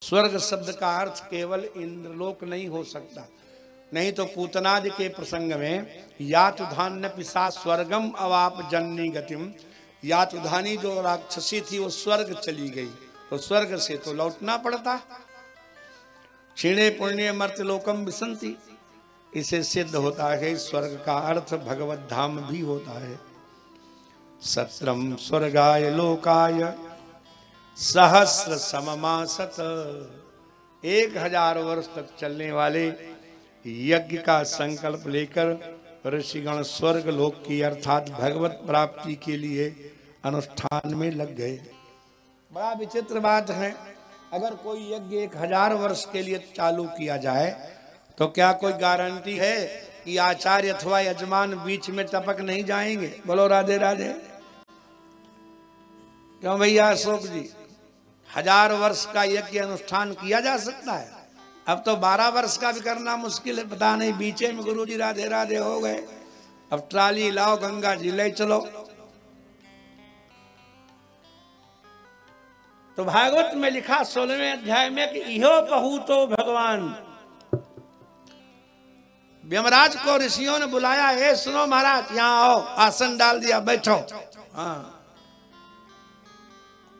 स्वर्ग शब्द का अर्थ केवल इंद्रलोक नहीं हो सकता, नहीं तो पूतनादि के प्रसंग में यातुधान्य पिसा स्वर्गम अवाप जननी गतिम, यातुधानी जो राक्षसी थी वो स्वर्ग चली गई, तो स्वर्ग से तो लौटना पड़ता। क्षीणे पुण्य मर्त्यलोकम विसंति, इसे सिद्ध होता है स्वर्ग का अर्थ भगवत धाम भी होता है। सत्रम स्वर्गाय लोकाय सहस्र सममासत, 1000 वर्ष तक चलने वाले यज्ञ का संकल्प लेकर ऋषिगण स्वर्ग लोक की अर्थात भगवत प्राप्ति के लिए अनुष्ठान में लग गए। बड़ा विचित्र बात है, अगर कोई यज्ञ 1000 वर्ष के लिए चालू किया जाए तो क्या कोई गारंटी है कि आचार्य अथवा यजमान बीच में टपक नहीं जाएंगे? बोलो राधे राधे। क्यों भैया अशोक जी, 1000 वर्ष का यज्ञ अनुष्ठान किया जा सकता है, अब तो 12 वर्ष का भी करना मुश्किल है। पता नहीं बीचे में गुरु जी राधे राधे हो गए, अब ट्राली लाओ गंगा जी ले चलो। तो भागवत में लिखा 16वें अध्याय में कि इहो कहू तो भगवान, यमराज को ऋषियों ने बुलाया, ए सुनो महाराज यहाँ आओ, आसन डाल दिया, बैठो। हाँ,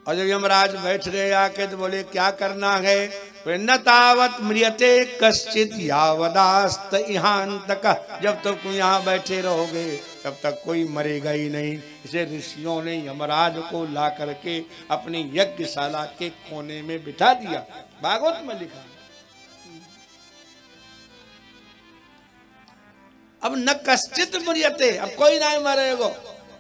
और जब यमराज बैठ गए आके तो बोले क्या करना है? न तावत म्रियते कश्चित यावदास्त इहांतक, जब तक तुम यहाँ बैठे रहोगे तब तक कोई मरेगा ही नहीं। इसे ऋषियों ने यमराज को ला करके अपनी यज्ञशाला के कोने में बिठा दिया। भागवत में लिखा, अब न कश्चित म्रियते, अब कोई नहीं मरेगा,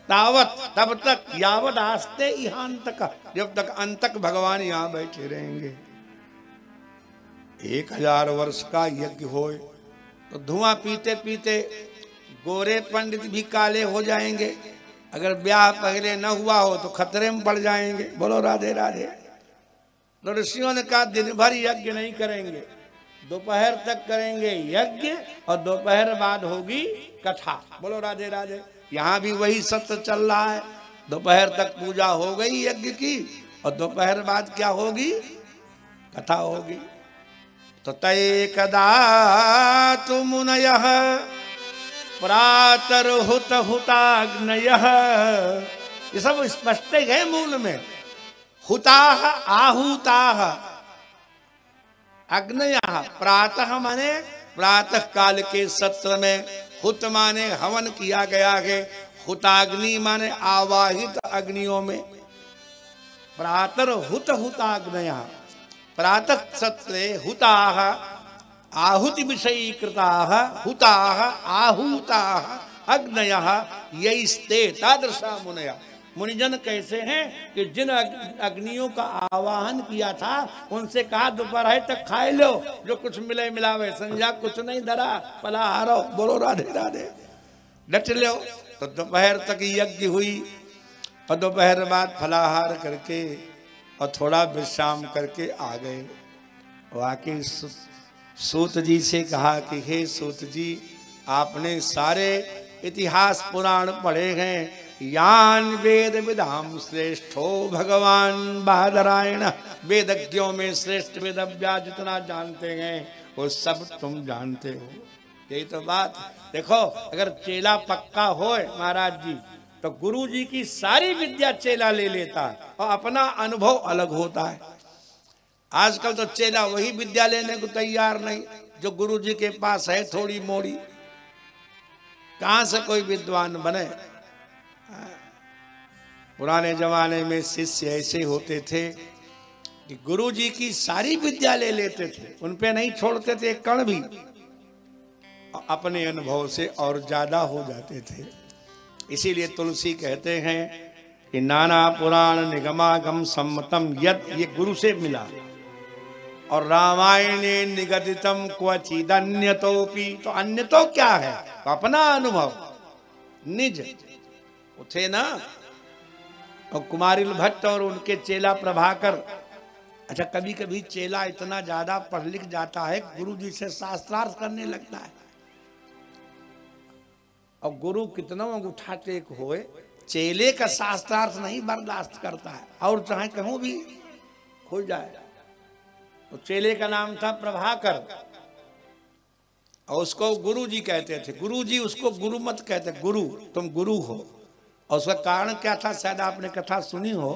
तावत तब तक, यावत आस्ते इहांतक, जब तक अंत तक भगवान यहाँ बैठे रहेंगे। 1000 वर्ष का यज्ञ होए तो धुआं पीते पीते गोरे पंडित भी काले हो जाएंगे, अगर ब्याह पहले न हुआ हो तो खतरे में पड़ जाएंगे। बोलो राधे राधे। तो ऋषियों ने कहा दिन भर यज्ञ नहीं करेंगे, दोपहर तक करेंगे यज्ञ और दोपहर बाद होगी कथा। बोलो राधे राधे। यहाँ भी वही सत्य चल रहा है, दोपहर तक पूजा हो गई यज्ञ की और दोपहर बाद क्या होगी? कथा होगी। तो तय कदा तु मुनयः प्रातर्हुत हुताग्नयः, ये सब स्पष्ट है मूल में। हुताः आहूताः, अग्नयः प्रातः माने प्रातः काल के सत्र में, हुत माने हवन किया गया है, हुताग्नि माने आवाहित अग्नियों में। प्रातर हुत हुताग्नयः, प्रातः सत्रे हुताः आहुति विषयी कृताः, हुताः आहूताः अग्नयः यैस्ते तादृशा मुनयः। मुनिजन कैसे हैं कि जिन अग्नियों का आवाहन किया था उनसे कहा दोपहर तक खाए लो, जो कुछ मिले मिलावे, संध्या कुछ नहीं धरा, फलाहारो। बोलो राधे राधे। डट लो। तो दोपहर तक यज्ञ हुई और दोपहर बाद फलाहार करके और थोड़ा विश्राम करके आ गए। वाकई सूत जी से कहा कि हे सूत जी, आपने सारे इतिहास पुराण पढ़े हैं, यान वेद विधाम श्रेष्ठो भगवान बादरायण, वेदज्ञों में श्रेष्ठ वेदव्यास जितना जानते हैं वो सब तुम जानते हो। यही तो बात। देखो अगर चेला पक्का हो महाराज जी तो गुरु जी की सारी विद्या चेला ले लेता है और अपना अनुभव अलग होता है। आजकल तो चेला वही विद्या लेने को तैयार नहीं जो गुरु जी के पास है थोड़ी मोड़ी। कहां से कोई विद्वान बने? पुराने जमाने में शिष्य ऐसे होते थे कि गुरु जी की सारी विद्या ले लेते थे, उन पे नहीं छोड़ते थे कण भी, अपने अनुभव से और ज्यादा हो जाते थे। इसीलिए तुलसी कहते हैं कि नाना पुराण निगमागम सम्मतम यद, ये गुरु से मिला, और रामायणे निगदितम क्वचिदन्यतोपि, तो अन्य तो क्या है? तो अपना अनुभव निज उठे ना। और कुमारिल भट्ट और उनके चेला प्रभाकर, अच्छा कभी कभी चेला इतना ज्यादा पढ़ लिख जाता है गुरु जी से शास्त्रार्थ करने लगता है, और गुरु कितना अंगूठा टेक होए चेले का शास्त्रार्थ नहीं बर्दाश्त करता है, और चाहे कहूं भी खुल जाए। तो चेले का नाम था प्रभाकर और उसको गुरु जी कहते थे। गुरु जी उसको गुरु मत कहते, गुरु तुम गुरु हो। और उसका कारण क्या था, शायद आपने कथा सुनी हो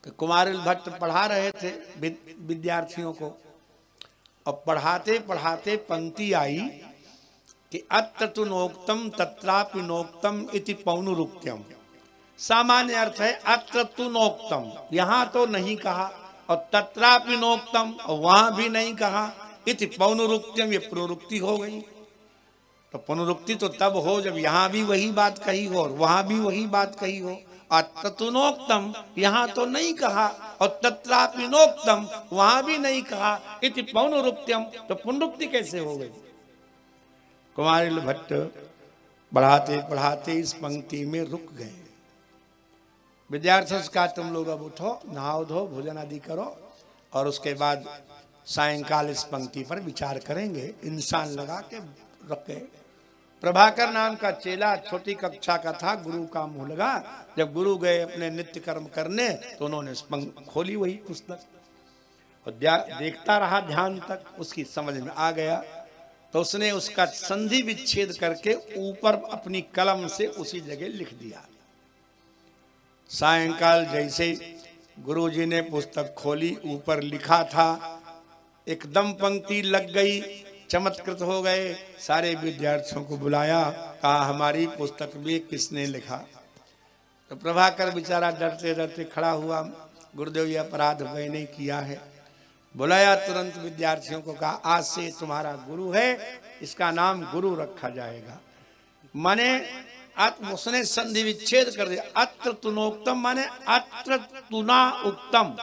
कि कुमारिल भट्ट पढ़ा रहे थे विद्यार्थियों को और पढ़ाते पढ़ाते पंक्ति आई कि अत्र तु नोक्तम तत्रापि नोक्तम इति पौनरुक्त्यम। सामान्य अर्थ है अत्र तु नोक्तम, यहां तो नहीं कहा, और तत्रापि नोक्तम, और वहां भी नहीं कहा, इति पौनरुक्त्यम, ये पुनरुक्ति हो गई। तो पुनरुक्ति तो तब हो जब यहां भी वही बात कही हो और वहां भी वही बात कही हो। अत्र तु नोक्तम, यहां तो नहीं कहा, और तत्रापि नोक्तम, वहां भी नहीं कहा, इति पौनरुक्त्यम, तो पुनरुक्ति कैसे हो गई। कुमारिल भट्ट पढ़ाते पढ़ाते इस पंक्ति में रुक गए। विद्यार्थियों का तुम लोग अब उठो, नहाओ धो, भोजन आदि करो और उसके बाद सायंकाल इस पंक्ति पर विचार करेंगे। इंसान लगा के रख गए। प्रभाकर नाम का चेला छोटी कक्षा का था, गुरु का मुंह लगा। जब गुरु गए अपने नित्य कर्म करने तो उन्होंने खोली वही पुस्तक और देखता रहा ध्यान तक, उसकी समझ में आ गया तो उसने उसका संधि विच्छेद करके ऊपर अपनी कलम से उसी जगह लिख दिया। सायंकाल जैसे गुरुजी ने पुस्तक खोली, ऊपर लिखा था, एकदम पंक्ति लग गई, चमत्कृत हो गए। सारे विद्यार्थियों को बुलाया, कहा हमारी पुस्तक में किसने लिखा। तो प्रभाकर बेचारा डरते डरते खड़ा हुआ, गुरुदेव ये अपराध मैंने किया है। बुलाया, तुरंत विद्यार्थियों को कहा आज से तुम्हारा गुरु है, इसका नाम गुरु रखा जाएगा। माने उसने संधि विच्छेद कर दिया। अत्र तुनोक्तम माने अत्र तुना उक्तम,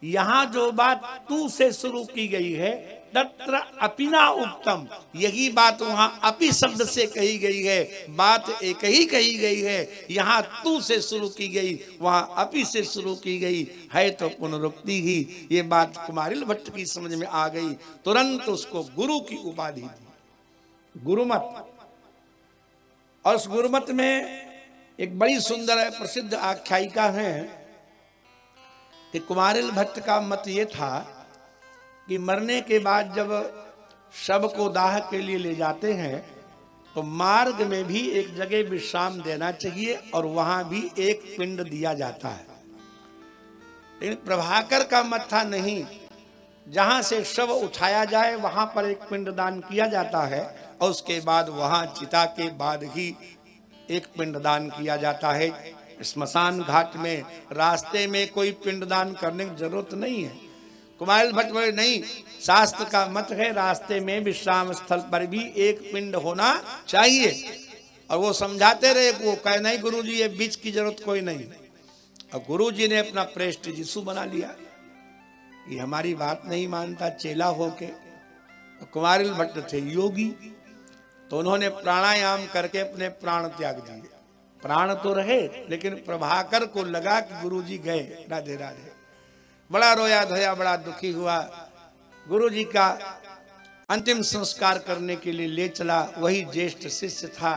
यहां जो बात तू से शुरू की गई है, तत्र अपिना उक्तम, यही बात वहां अपि शब्द से कही गई है। बात एक ही कही गई है, यहाँ तू से शुरू की गई, वहां अपि से शुरू की गई है, तो पुनरुक्ति ही। ये बात कुमारिल भट्ट की समझ में आ गई, तुरंत उसको गुरु की उपाधि दी, गुरुमत। और उस गुरुमत में एक बड़ी सुंदर प्रसिद्ध आख्यायिका है कि कुमारिल भट्ट का मत ये था कि मरने के बाद जब शव को दाह के लिए ले जाते हैं तो मार्ग में भी एक जगह विश्राम देना चाहिए और वहां भी एक पिंड दिया जाता है। लेकिन प्रभाकर का मत था नहीं, जहां से शव उठाया जाए वहां पर एक पिंडदान किया जाता है और उसके बाद वहां चिता के बाद ही एक पिंडदान किया जाता है। स्मशान घाट में रास्ते में कोई पिंडदान करने की जरूरत नहीं है। कुमारिल भट्ट बोले नहीं, शास्त्र का मत है रास्ते में विश्राम स्थल पर भी एक पिंड होना चाहिए। और वो समझाते रहे, वो कहे नहीं गुरुजी ये बीच की जरूरत कोई नहीं। और गुरुजी ने अपना प्रेस्टीज इशू बना लिया, ये हमारी बात नहीं मानता चेला होके। तो कुमारिल भट्ट थे योगी, तो उन्होंने प्राणायाम करके अपने प्राण त्याग दिए। प्राण तो रहे लेकिन प्रभाकर को लगा कि गुरुजी गए, राधे राधे। बड़ा रोया धोया, बड़ा दुखी हुआ। गुरुजी का अंतिम संस्कार करने के लिए ले चला, वही ज्येष्ठ शिष्य था।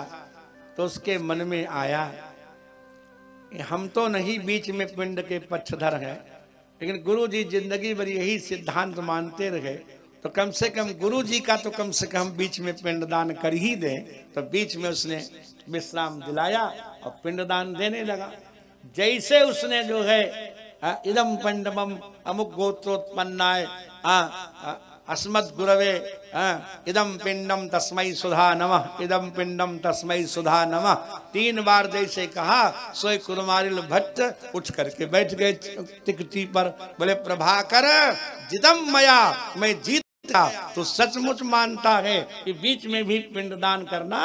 तो उसके मन में आया हम तो नहीं बीच में पिंड के पक्षधर हैं, लेकिन गुरुजी जिंदगी भर यही सिद्धांत मानते रहे, तो कम से कम गुरुजी का तो कम से कम बीच में पिंडदान कर ही दें। तो बीच में उसने विश्राम दिलाया और पिंडदान देने लगा। जैसे उसने जो है इदम पिंडमम अमुक गोत्रोत्पन्नाय अस्मत् गुरवे इदम पिंडम तस्मै सुधा नमः, इदम पिंडम तस्मै सुधा नमः 3 बार जैसे कहा, सोई कुमारिल भट्ट उठ करके बैठ गए टिकटी पर। बोले प्रभाकर जिदम मया, मैं जीता, तो सचमुच मानता है कि बीच में भी पिंडदान करना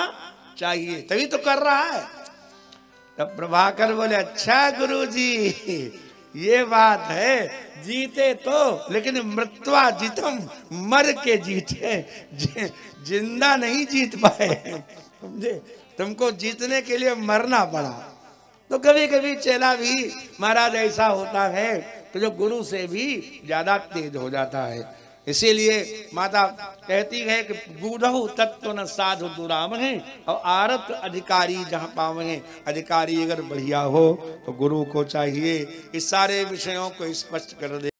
चाहिए, तभी तो कर रहा है। तब प्रभाकर बोले अच्छा गुरुजी ये बात है, जीते तो, लेकिन मृत्वा जीतम, मर के जीते, जिंदा नहीं जीत पाए, समझे। तुमको जीतने के लिए मरना पड़ा। तो कभी कभी चेला भी महाराज ऐसा होता है तो जो गुरु से भी ज्यादा तेज हो जाता है। इसीलिए माता कहती है कि गूढ़हु तत्व न साधु दुराम है, और आरत अधिकारी जहाँ पावे। अधिकारी अगर बढ़िया हो तो गुरु को चाहिए इस सारे विषयों को स्पष्ट कर दे।